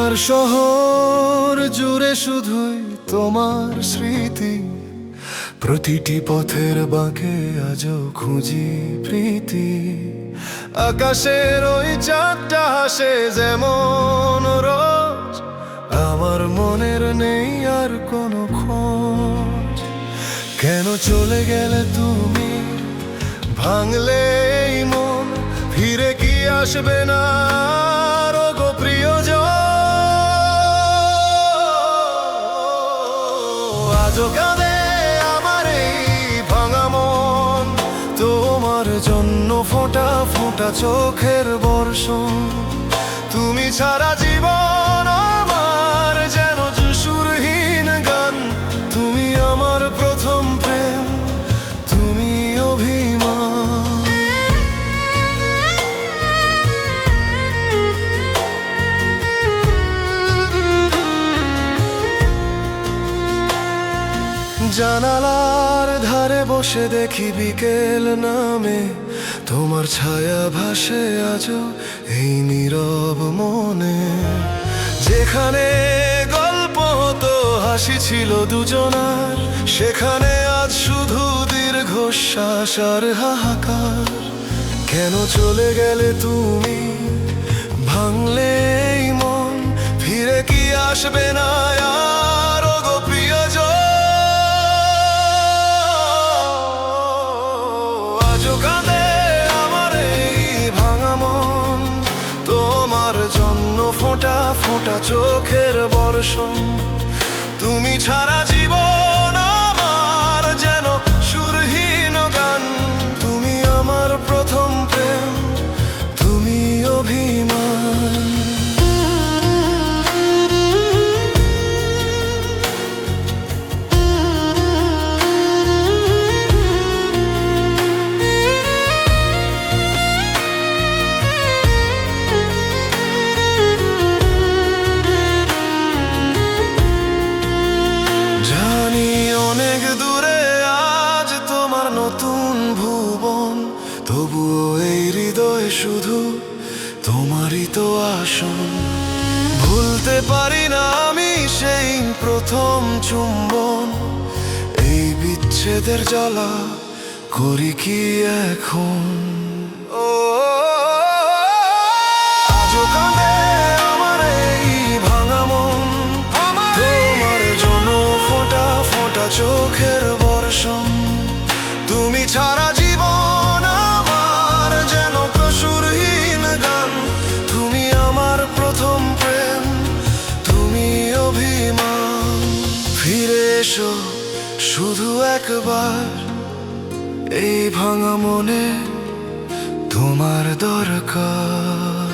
আমার শহর জুড়ে শুধুই তোমার স্মৃতি, প্রতিটি পথের বাঁকে আজও খুঁজি প্রীতি। আকাশের ওই চাঁদটা হাসে যেমন রোজ, আমার মনের নেই আর কোনো খোঁজ। কেন চলে গেলে তুমি, ভাঙলে এই মন, ফিরে কি আসবে না গো প্রিয়জন? আজও কাঁদে আমার এই ভাঙা মন, তোমার জন্য ফোঁটা ফোঁটা চোখের বর্ষণ। তুমি ছাড়া জীবন আমার যেন সুরহীন গান। তুমি আমার প্রথম প্রেম, তুমি অভিমান। জানালার ধারে বসে দেখি বিকেল নামে, তোমার ছায়া ভাসে আজও এই নীরব মনে। যেখানে গল্প হতো, হাসি ছিল দুজনার, সেখানে আজ শুধু দীর্ঘশ্বাস আর হাহাকার। কেন চলে গেলে তুমি, ভাঙলে এই মন, ফিরে কি আসবে না আর গো প্রিয়জন? আজও কাঁদে আমার এই ভাঙা মন, তোমার জন্য ফোঁটা ফোঁটা চোখের বর্ষণ। তুমি ছাড়া জীবন আমার যেন সুরহীন গান। তুমি আমার প্রথম প্রেম, তুমি অভিমান। জানি অনেক দূরে আজ তোমার নতুন ভুবন, তবুও এই হৃদয় শুধু তোমারই তো আসন। ভুলতে পারি না আমি সেই প্রথম চুম্বন, এই বিচ্ছেদের জ্বালা করি কি এখন? ও আজও কাঁদে আমার এই ভাঙা মন, তোমার জন্য ফোঁটা ফোঁটা চোখের বর্ষণ। তুমি ছাড়া জীবন আমার যেন সুরহীন গান। তুমি আমার প্রথম প্রেম, তুমি অভিমান। ফিরে এসো শুধু একবার, এই ভাঙা মনে তোমার দরকার।